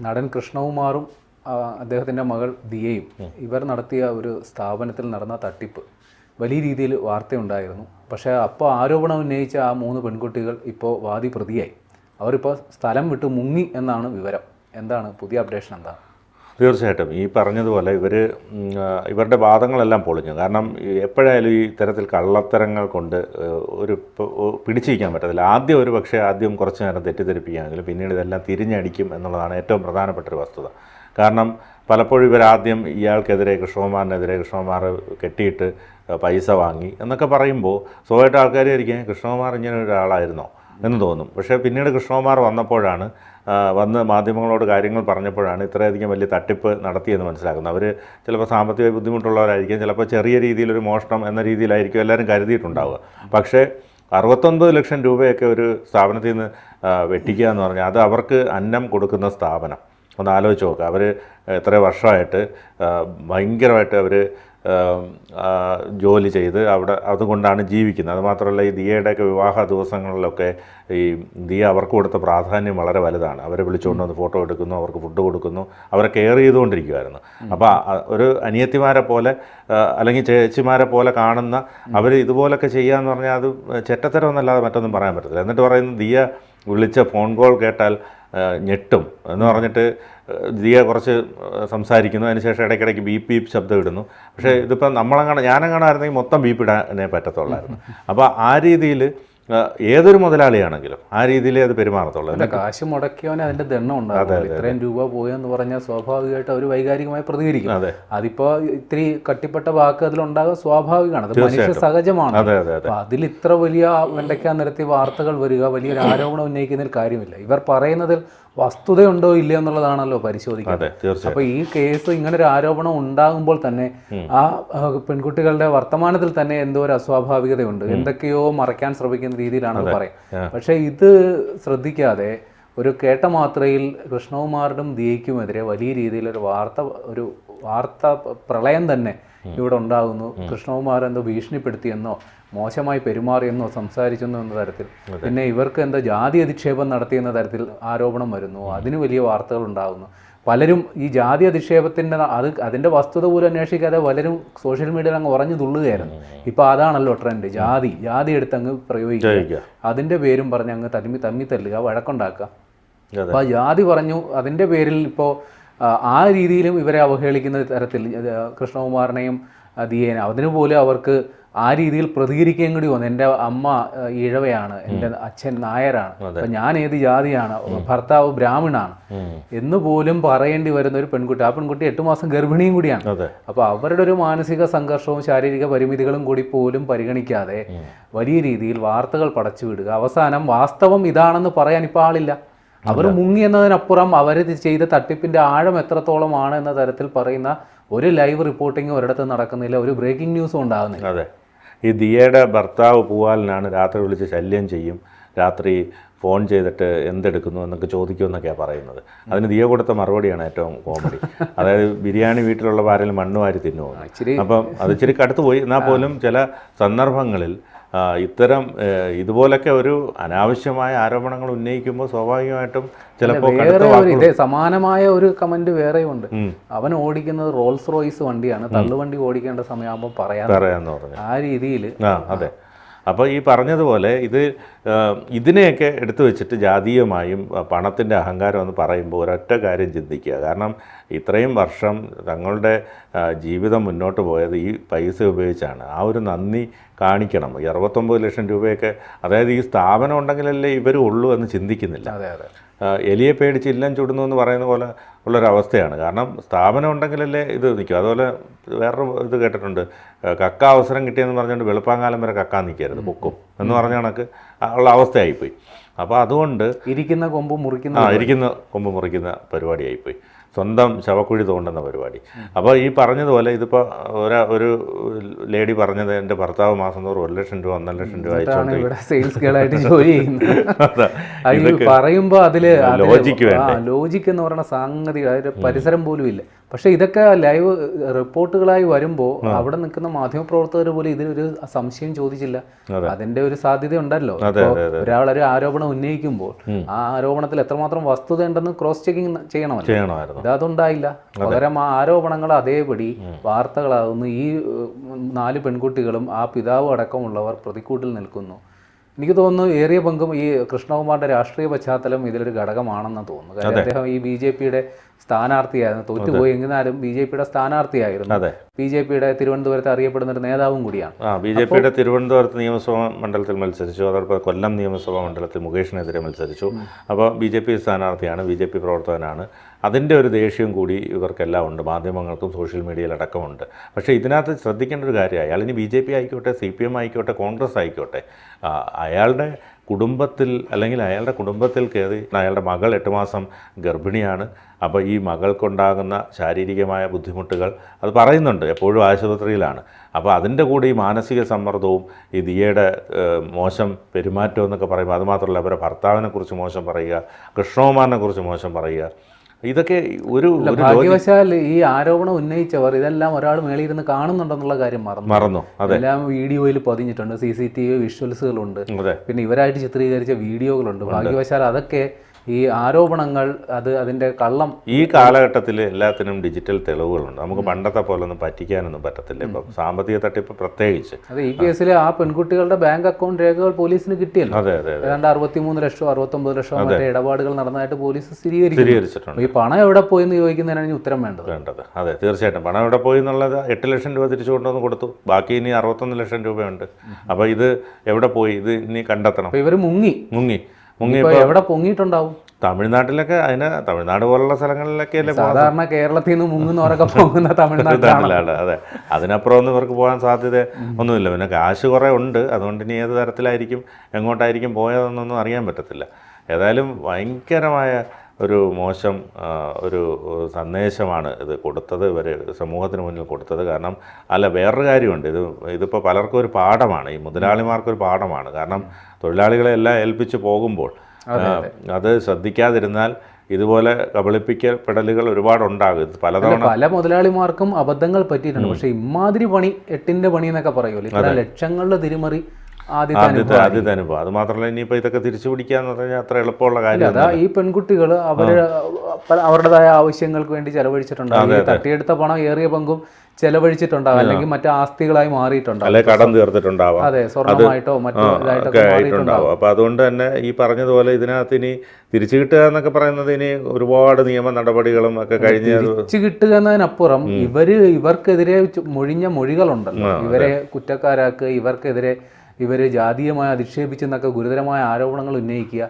നടൻ കൃഷ്ണകുമാറും അദ്ദേഹത്തിൻ്റെ മകൾ ദിയയും ഇവർ നടത്തിയ ഒരു സ്ഥാപനത്തിൽ നടന്ന തട്ടിപ്പ് വലിയ രീതിയിൽ വാർത്തയുണ്ടായിരുന്നു. പക്ഷേ അപ്പോൾ ആരോപണം ഉന്നയിച്ച ആ 3 പെൺകുട്ടികൾ ഇപ്പോൾ വാദി പ്രതിയായി. അവരിപ്പോൾ സ്ഥലം വിട്ട് മുങ്ങി എന്നാണ് വിവരം. എന്താണ് പുതിയ അപ്ഡേഷൻ? എന്താണ്? തീർച്ചയായിട്ടും ഈ പറഞ്ഞതുപോലെ ഇവരുടെ വാദങ്ങളെല്ലാം പൊളിഞ്ഞു. കാരണം എപ്പോഴായാലും ഈ തരത്തിൽ കള്ളത്തരങ്ങൾ കൊണ്ട് പിടിച്ചിരിക്കാൻ പറ്റത്തില്ല. ആദ്യം കുറച്ച് നേരം തെറ്റിദ്ധരിപ്പിക്കാമെങ്കിലും പിന്നീട് ഇതെല്ലാം തിരിഞ്ഞടിക്കും എന്നുള്ളതാണ് ഏറ്റവും പ്രധാനപ്പെട്ടൊരു വസ്തുത. കാരണം പലപ്പോഴും ഇവരാദ്യം ഇയാൾക്കെതിരെ കൃഷ്ണകുമാർ കെട്ടിയിട്ട് പൈസ വാങ്ങി എന്നൊക്കെ പറയുമ്പോൾ സ്വാഭാവികമായിട്ട് ആൾക്കാർ ആയിരിക്കും കൃഷ്ണകുമാർ ഇങ്ങനെ ഒരാളായിരുന്നോ എന്ന് തോന്നും. പക്ഷേ പിന്നീട് കൃഷ്ണകുമാർ വന്നപ്പോഴാണ് വന്ന് മാധ്യമങ്ങളോട് കാര്യങ്ങൾ പറഞ്ഞപ്പോഴാണ് ഇത്രയധികം വലിയ തട്ടിപ്പ് നടത്തിയെന്ന് മനസ്സിലാക്കുന്നത്. അവർ ചിലപ്പോൾ സാമ്പത്തിക ബുദ്ധിമുട്ടുള്ളവരായിരിക്കും, ചിലപ്പോൾ ചെറിയ രീതിയിലൊരു മോഷണം എന്ന രീതിയിലായിരിക്കും എല്ലാവരും കരുതിയിട്ടുണ്ടാവുക. പക്ഷേ 69 ലക്ഷം രൂപയൊക്കെ ഒരു സ്ഥാപനത്തിൽ നിന്ന് വെട്ടിക്കുക എന്ന് പറഞ്ഞാൽ അത് അവർക്ക് അന്നം കൊടുക്കുന്ന സ്ഥാപനം. ഒന്ന് ആലോചിച്ച് നോക്കുക. അവർ എത്ര വർഷമായിട്ട് ഭയങ്കരമായിട്ട് അവർ ജോലി ചെയ്ത് അതുകൊണ്ടാണ് ജീവിക്കുന്നത്. അതുമാത്രമല്ല ഈ ദിയയുടെയൊക്കെ വിവാഹ ദിവസങ്ങളിലൊക്കെ ഈ ദിയ അവർക്ക് കൊടുത്ത പ്രാധാന്യം വളരെ വലുതാണ്. അവരെ വിളിച്ചുകൊണ്ട് വന്ന് ഫോട്ടോ എടുക്കുന്നു, അവർക്ക് ഫുഡ് കൊടുക്കുന്നു, അവരെ കെയർ ചെയ്തുകൊണ്ടിരിക്കുമായിരുന്നു. അപ്പോൾ ഒരു അനിയത്തിമാരെ പോലെ അല്ലെങ്കിൽ ചേച്ചിമാരെ പോലെ കാണുന്ന അവർ ഇതുപോലൊക്കെ ചെയ്യാന്ന് പറഞ്ഞാൽ അത് ചെറ്റത്തരമൊന്നല്ലാതെ മറ്റൊന്നും പറയാൻ പറ്റത്തില്ല. എന്നിട്ട് പറയുന്നത് ദിയ വിളിച്ച ഫോൺ കോൾ കേട്ടാൽ ഞെട്ടും എന്ന് പറഞ്ഞിട്ട് ദിയ കുറച്ച് സംസാരിക്കുന്നു. അതിനുശേഷം ഇടയ്ക്കിടയ്ക്ക് ബീപ്പ് ശബ്ദം ഇടുന്നു. പക്ഷേ ഇതിപ്പോൾ ഞാനങ്ങാണായിരുന്നെങ്കിൽ മൊത്തം ബീപ്പ് ഇടാനേ പറ്റത്തുള്ളായിരുന്നു. അപ്പോൾ ആ രീതിയിൽ ഏതൊരു മുതലാളിയാണെങ്കിലും ആ രീതിയിലേ അത് പെരുമാറത്തുള്ളൂ. കാശ് മുടക്കിയവനെ അതിന്റെ ദണ്ണം ഉണ്ടാകും. ഇത്രയും രൂപ പോയെന്ന് പറഞ്ഞാൽ സ്വാഭാവികമായിട്ട് അവർ വൈകാരികമായി പ്രതികരിക്കും. അതിപ്പോ ഇത്തിരി കട്ടിപ്പെട്ട വാക്ക് അതിലുണ്ടാകുക സ്വാഭാവികമാണ്, അത് മനുഷ്യ സഹജമാണ്. അപ്പൊ അതിൽ ഇത്ര വലിയ വെണ്ടയ്ക്കാൻ നിരത്തി വാർത്തകൾ വരിക, വലിയൊരു ആരോപണം ഉന്നയിക്കുന്നതിൽ കാര്യമില്ല. ഇവർ പറയുന്നതിൽ വസ്തുതയുണ്ടോ ഇല്ലയോ എന്നുള്ളതാണല്ലോ പരിശോധിക്കുന്നത്. അപ്പൊ ഈ കേസ് ഇങ്ങനെ ഒരു ആരോപണം ഉണ്ടാകുമ്പോൾ തന്നെ ആ പെൺകുട്ടികളുടെ വർത്തമാനത്തിൽ തന്നെ എന്തോ ഒരു അസ്വാഭാവികതയുണ്ട്, എന്തൊക്കെയോ മറയ്ക്കാൻ ശ്രമിക്കുന്ന രീതിയിലാണെന്ന് പറയും. പക്ഷെ ഇത് ശ്രദ്ധിക്കാതെ ഒരു കേട്ട മാത്രയിൽ കൃഷ്ണകുമാറിനും ദിയയ്ക്കുമെതിരെ വലിയ രീതിയിലൊരു വാർത്ത പ്രളയം തന്നെ ഇവിടെ ഉണ്ടാകുന്നു. കൃഷ്ണകുമാർ എന്തോ ഭീഷണിപ്പെടുത്തിയെന്നോ മോശമായി പെരുമാറിയെന്നോ സംസാരിച്ചെന്നോ എന്ന തരത്തിൽ, പിന്നെ ഇവർക്ക് എന്തോ ജാതി അധിക്ഷേപം നടത്തിയെന്ന തരത്തിൽ ആരോപണം വരുന്നു. അതിന് വലിയ വാർത്തകൾ ഉണ്ടാകുന്നു. പലരും ഈ ജാതി അധിക്ഷേപത്തിൻ്റെ അതിൻ്റെ വസ്തുത പോലും അന്വേഷിക്കാതെ പലരും സോഷ്യൽ മീഡിയയിൽ അങ്ങ് ഉറഞ്ഞു തുള്ളുകയായിരുന്നു. ഇപ്പോൾ അതാണല്ലോ ട്രെൻഡ്, ജാതി എടുത്ത് അങ്ങ് പ്രയോഗിക്കുക, അതിൻ്റെ പേരും പറഞ്ഞ് അങ്ങ് തമ്മി തല്ലുക, വഴക്കുണ്ടാക്കുക. അപ്പോൾ ജാതി പറഞ്ഞു അതിൻ്റെ പേരിൽ ഇപ്പോൾ ആ രീതിയിലും ഇവരെ അവഹേളിക്കുന്ന തരത്തിൽ കൃഷ്ണകുമാറിനെയും ദിയേനെ അതിനുപോലും അവർക്ക് ആ രീതിയിൽ പ്രതികരിക്കുകയും കൂടി വന്നു. എൻ്റെ അമ്മ ഈഴവയാണ്, എൻ്റെ അച്ഛൻ നായരാണ്, അപ്പം ഞാൻ ഏത് ജാതിയാണ്, ഭർത്താവ് ബ്രാഹ്മണാണ് എന്ന് പോലും പറയേണ്ടി വരുന്ന ഒരു പെൺകുട്ടി. ആ പെൺകുട്ടി 8 മാസം ഗർഭിണിയും കൂടിയാണ്. അപ്പോൾ അവരുടെ ഒരു മാനസിക സംഘർഷവും ശാരീരിക പരിമിതികളും കൂടി പോലും പരിഗണിക്കാതെ വലിയ രീതിയിൽ വാർത്തകൾ പടച്ചു വിടുക. അവസാനം വാസ്തവം ഇതാണെന്ന് പറയാൻ ഇപ്പോൾ ആളില്ല. അവർ മുങ്ങി എന്നതിനപ്പുറം അവർ ചെയ്ത തട്ടിപ്പിൻ്റെ ആഴം എത്രത്തോളമാണ് എന്ന തരത്തിൽ പറയുന്ന ഒരു ലൈവ് റിപ്പോർട്ടിങ്ങും ഒരിടത്ത് നടക്കുന്നില്ല, ഒരു ബ്രേക്കിംഗ് ന്യൂസും ഉണ്ടാകുന്നില്ല. അതെ, ഈ ദിയയുടെ ഭർത്താവ് പൂവാലിനാണ് രാത്രി വിളിച്ച് ശല്യം ചെയ്യും, രാത്രി ഫോൺ ചെയ്തിട്ട് എന്തെടുക്കുന്നു എന്നൊക്കെ ചോദിക്കുമെന്നൊക്കെയാണ് പറയുന്നത്. അതിന് ദിയ കൊടുത്ത മറുപടിയാണ് ഏറ്റവും കോമഡി. അതായത് ബിരിയാണി വീട്ടിലുള്ള ആരെങ്കിലും മണ്ണ് വാരി തിന്നുപോകുന്നു. അപ്പം അത് ഇച്ചിരി കടുത്തു പോയി. എന്നാൽ പോലും ചില സന്ദർഭങ്ങളിൽ ഇതുപോലൊക്കെ ഒരു അനാവശ്യമായ ആരോപണങ്ങൾ ഉന്നയിക്കുമ്പോൾ സ്വാഭാവികമായിട്ടും ചിലപ്പോൾ സമാനമായ ഒരു കമന്റ് വേറെയുണ്ട്. അവൻ ഓടിക്കുന്നത് റോൾസ് റോയ്സ് വണ്ടിയാണ്, തള്ളുവണ്ടി ഓടിക്കേണ്ട സമയമാകുമ്പോൾ പറയാന്ന് പറഞ്ഞു ആ രീതിയിൽ. അതെ. അപ്പോൾ ഈ പറഞ്ഞതുപോലെ ഇതിനെയൊക്കെ എടുത്തു വെച്ചിട്ട് ജാതീയമായും പണത്തിൻ്റെ അഹങ്കാരം എന്ന് പറയുമ്പോൾ ഒരൊറ്റ കാര്യം ചിന്തിക്കുക. കാരണം ഇത്രയും വർഷം തങ്ങളുടെ ജീവിതം മുന്നോട്ട് പോയത് ഈ പൈസ ഉപയോഗിച്ചാണ്. ആ ഒരു നന്ദി കാണിക്കണം. ഈ 69 ലക്ഷം രൂപയൊക്കെ, അതായത് ഈ സ്ഥാപനം ഉണ്ടെങ്കിലല്ലേ ഇവർ ഉള്ളൂ എന്ന് ചിന്തിക്കുന്നില്ല. എലിയെ പേടിച്ച് ഇല്ലം ചുടുന്നു എന്ന് പറയുന്ന പോലെ ഉള്ളൊരവസ്ഥയാണ്. കാരണം സ്ഥാപനം ഉണ്ടെങ്കിലല്ലേ ഇത് നിൽക്കും. അതുപോലെ വേറൊരു ഇത് കേട്ടിട്ടുണ്ട്, കക്ക അവസരം കിട്ടിയെന്ന് പറഞ്ഞുകൊണ്ട് വെളുപ്പാങ്കാലം വരെ കക്കാൻ നിൽക്കരുത്, പൊക്കും എന്ന് പറഞ്ഞ കണക്ക് ഉള്ള അവസ്ഥയായിപ്പോയി. അപ്പോൾ അതുകൊണ്ട് ഇരിക്കുന്ന കൊമ്പ് മുറിക്കുന്ന പരിപാടിയായിപ്പോയി. സ്വന്തം ശവക്കുഴി തോണ്ടുന്ന പരിപാടി. അപ്പോൾ ഈ പറഞ്ഞതുപോലെ ഇതിപ്പോൾ ഒരു ലേഡി പറഞ്ഞത് എൻ്റെ ഭർത്താവ് മാസം തോറും 1 ലക്ഷം രൂപ 1.5 ലക്ഷം രൂപ പറയുമ്പോൾ അതില് ലോജിക്ക് വേണ്ട, ലോജിക്ക് എന്ന് പറയുന്ന സംഗതി പരിസരം പോലും ഇല്ല. പക്ഷെ ഇതൊക്കെ ലൈവ് റിപ്പോർട്ടുകളായി വരുമ്പോൾ അവിടെ നിൽക്കുന്ന മാധ്യമപ്രവർത്തകർ പോലും ഇതിലൊരു സംശയം ചോദിച്ചില്ല. അതിന്റെ ഒരു സാധ്യത ഉണ്ടല്ലോ. ഒരാളൊരു ആരോപണം ഉന്നയിക്കുമ്പോൾ ആ ആരോപണത്തിൽ എത്രമാത്രം വസ്തുത ഉണ്ടെന്ന് ക്രോസ് ചെക്കിങ് ചെയ്യണമല്ലോ. ഇതുണ്ടായില്ല. പകരം ആ ആരോപണങ്ങൾ അതേപടി വാർത്തകളാകുന്നു. ഈ 4 പെൺകുട്ടികളും ആ പിതാവും അടക്കമുള്ളവർ പ്രതിക്കൂട്ടിൽ നിൽക്കുന്നു. എനിക്ക് തോന്നുന്നു ഏറിയ പങ്കും ഈ കൃഷ്ണകുമാറിന്റെ രാഷ്ട്രീയ പശ്ചാത്തലം ഇതിലൊരു ഘടകമാണെന്ന് തോന്നുന്നു. കാരണം അദ്ദേഹം ഈ BJP-യുടെ സ്ഥാനാർത്ഥിയായിരുന്നു. തോറ്റുപോയി എങ്കിലും BJP-യുടെ സ്ഥാനാർത്ഥിയായിരുന്നു. BJP-യുടെ തിരുവനന്തപുരത്ത് അറിയപ്പെടുന്ന ഒരു നേതാവും കൂടിയാണ്. BJP-യുടെ തിരുവനന്തപുരത്ത് നിയമസഭാ മണ്ഡലത്തിൽ മത്സരിച്ചു. അതോടൊപ്പം കൊല്ലം നിയമസഭാ മണ്ഡലത്തിൽ മുകേഷിനെതിരെ മത്സരിച്ചു. അപ്പോൾ BJP സ്ഥാനാർത്ഥിയാണ്, BJP പ്രവർത്തകനാണ്. അതിൻ്റെ ഒരു ദേഷ്യം കൂടി ഇവർക്കെല്ലാം ഉണ്ട്, മാധ്യമങ്ങൾക്കും സോഷ്യൽ മീഡിയയിലടക്കമുണ്ട്. പക്ഷേ ഇതിനകത്ത് ശ്രദ്ധിക്കേണ്ട ഒരു കാര്യം, അയാൾ ഇനി BJP ആയിക്കോട്ടെ, CPM ആയിക്കോട്ടെ, കോൺഗ്രസ് ആയിക്കോട്ടെ, അയാളുടെ കുടുംബത്തിൽ അല്ലെങ്കിൽ അയാളുടെ കുടുംബത്തിൽ കയറി അയാളുടെ മകൾ 8 മാസം ഗർഭിണിയാണ്. അപ്പോൾ ഈ മകൾക്കുണ്ടാകുന്ന ശാരീരികമായ ബുദ്ധിമുട്ടുകൾ അത് പറയുന്നുണ്ട്, എപ്പോഴും ആശുപത്രിയിലാണ്. അപ്പോൾ അതിൻ്റെ കൂടെ ഈ മാനസിക സമ്മർദ്ദവും ഈ ദിയയുടെ മോശം പെരുമാറ്റം എന്നൊക്കെ പറയുമ്പോൾ, അതുമാത്രമല്ല അവരുടെ ഭർത്താവിനെക്കുറിച്ച് മോശം പറയുക, കൃഷ്ണകുമാറിനെക്കുറിച്ച് മോശം പറയുക, ഇതൊക്കെ ഒരു ഭാഗ്യവശാൽ ഈ ആരോപണം ഉന്നയിച്ചവർ ഇതെല്ലാം ഒരാൾ മേളിയിരുന്ന് കാണുന്നുണ്ടെന്നുള്ള കാര്യം മറന്നു. എല്ലാം വീഡിയോയിൽ പതിഞ്ഞിട്ടുണ്ട്, CCTV വിഷ്വൽസുകളുണ്ട്, പിന്നെ ഇവരായിട്ട് ചിത്രീകരിച്ച വീഡിയോകളുണ്ട്. ഭാഗ്യവശാൽ അതൊക്കെ ഈ ആരോപണങ്ങൾ അതിന്റെ കള്ളം. ഈ കാലഘട്ടത്തിൽ എല്ലാത്തിനും ഡിജിറ്റൽ തെളിവുകളുണ്ട്. നമുക്ക് പണ്ടത്തെ പോലെ ഒന്നും പറ്റിക്കാനൊന്നും പറ്റത്തില്ല. ഇപ്പം സാമ്പത്തിക തട്ടിപ്പ് പ്രത്യേകിച്ച്. അതെ, ഈ കേസിൽ ആ പെൺകുട്ടികളുടെ ബാങ്ക് അക്കൗണ്ട് രേഖകൾ പോലീസിന് കിട്ടിയല്ലോ. ഏതാണ്ട് 63 ലക്ഷം 69 ലക്ഷം മറ്റേ ഇടപാടുകൾ നടന്നതായിട്ട് പോലീസ് സ്ഥിരീകരിച്ചിട്ടുണ്ട്. ഈ പണം എവിടെ പോയെന്ന് ചോദിക്കുന്നതിനാണ് ഉത്തരം വേണ്ടത്. അതെ, തീർച്ചയായിട്ടും പണം എവിടെ പോയി എന്നുള്ളത് 8 ലക്ഷം രൂപ തിരിച്ചു കൊണ്ടുവന്ന് കൊടുത്തു. ബാക്കി ഇനി 61 ലക്ഷം രൂപയുണ്ട്. അപ്പോൾ ഇത് എവിടെ പോയി, ഇത് ഇനി കണ്ടെത്തണം. ഇവർ മുങ്ങി എവിടെ പൊങ്ങിയിട്ടുണ്ടാവും? തമിഴ്നാട്ടിലൊക്കെ, അതിന് തമിഴ്നാട് പോലുള്ള സ്ഥലങ്ങളിലൊക്കെ അല്ലേ സാധാരണ കേരളത്തിൽ നിന്ന് മുങ്ങുന്നവരൊക്കെ പോകുന്ന തമിഴ്നാട്ടിലാണ്. അതെ, അതിനപ്പുറം ഒന്നും ഇവർക്ക് പോകാൻ സാധ്യത ഒന്നുമില്ല. പിന്നെ കാശ് കുറേ ഉണ്ട്, അതുകൊണ്ട് ഇനി ഏത് തരത്തിലായിരിക്കും എങ്ങോട്ടായിരിക്കും പോയതെന്നൊന്നും അറിയാൻ പറ്റത്തില്ല. ഏതായാലും ഭയങ്കരമായ ഒരു മോശം ഒരു സന്ദേശമാണ് ഇത് കൊടുത്തത്, ഇവർ സമൂഹത്തിന് മുന്നിൽ കൊടുത്തത്. കാരണം വേറൊരു കാര്യമുണ്ട്, ഇതിപ്പോൾ പലർക്കും ഒരു പാഠമാണ്, ഈ മുതലാളിമാർക്കൊരു പാഠമാണ്. കാരണം തൊഴിലാളികളെ എല്ലാം ഏൽപ്പിച്ച് പോകുമ്പോൾ അത് ശ്രദ്ധിക്കാതിരുന്നാൽ ഇതുപോലെ കബളിപ്പിക്കപ്പെടലുകൾ ഒരുപാടുണ്ടാകും. പല മുതലാളിമാർക്കും അബദ്ധങ്ങൾ പറ്റിയിട്ടുണ്ട്. പക്ഷേ ഇമാതിരി പണി, 8ന്റെ പണി എന്നൊക്കെ പറയുമല്ലോ, ഇത്ര ലക്ഷങ്ങളുടെ തിരിമറി ആദ്യത്തെ അനുഭവം. അത് മാത്രമല്ല, ഇനിയിപ്പോൾ ഇതൊക്കെ തിരിച്ചു പിടിക്കാന്ന് പറഞ്ഞാൽ അത്ര എളുപ്പമുള്ള കാര്യം. ഈ പെൺകുട്ടികൾ അവരുടേതായ ആവശ്യങ്ങൾക്ക് വേണ്ടി ചെലവഴിച്ചിട്ടുണ്ടാകും. തട്ടിയെടുത്ത പണം ഏറിയ പങ്കും ചെലവഴിച്ചിട്ടുണ്ടാകും, അല്ലെങ്കിൽ മറ്റു ആസ്തികളായി മാറിയിട്ടുണ്ടാവും, കടം തീർത്തിട്ടുണ്ടാവാം, അതെ, സ്വർണ്ണമായിട്ടോ മറ്റോ ആയിട്ടുണ്ടാവും. അപ്പോൾ അതുകൊണ്ട് തന്നെ ഈ പറഞ്ഞതുപോലെ ഇതിനകത്ത് ഇനി തിരിച്ചു കിട്ടുക എന്നൊക്കെ പറയുന്നത് ഇനി ഒരുപാട് നിയമ നടപടികളും ഒക്കെ കഴിഞ്ഞ് തിരിച്ചു കിട്ടുക എന്നതിനപ്പുറം ഇവർക്കെതിരെ മൊഴിഞ്ഞ മൊഴികളുണ്ടല്ലോ, ഇവരെ കുറ്റക്കാരാക്കുക, ഇവർക്കെതിരെ ഇവർ ജാതീയമായി അധിക്ഷേപിച്ചെന്നൊക്കെ ഗുരുതരമായ ആരോപണങ്ങൾ ഉന്നയിക്കുക,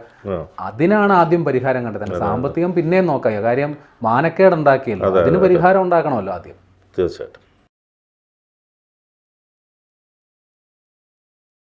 അതിനാണ് ആദ്യം പരിഹാരം കണ്ടെത്തുന്നത്. സാമ്പത്തികം പിന്നെയും നോക്കാം, കാര്യം മാനക്കേടുണ്ടാക്കിയല്ലോ, അതിന് പരിഹാരം ഉണ്ടാക്കണമല്ലോ ആദ്യം. തീർച്ചയായിട്ടും.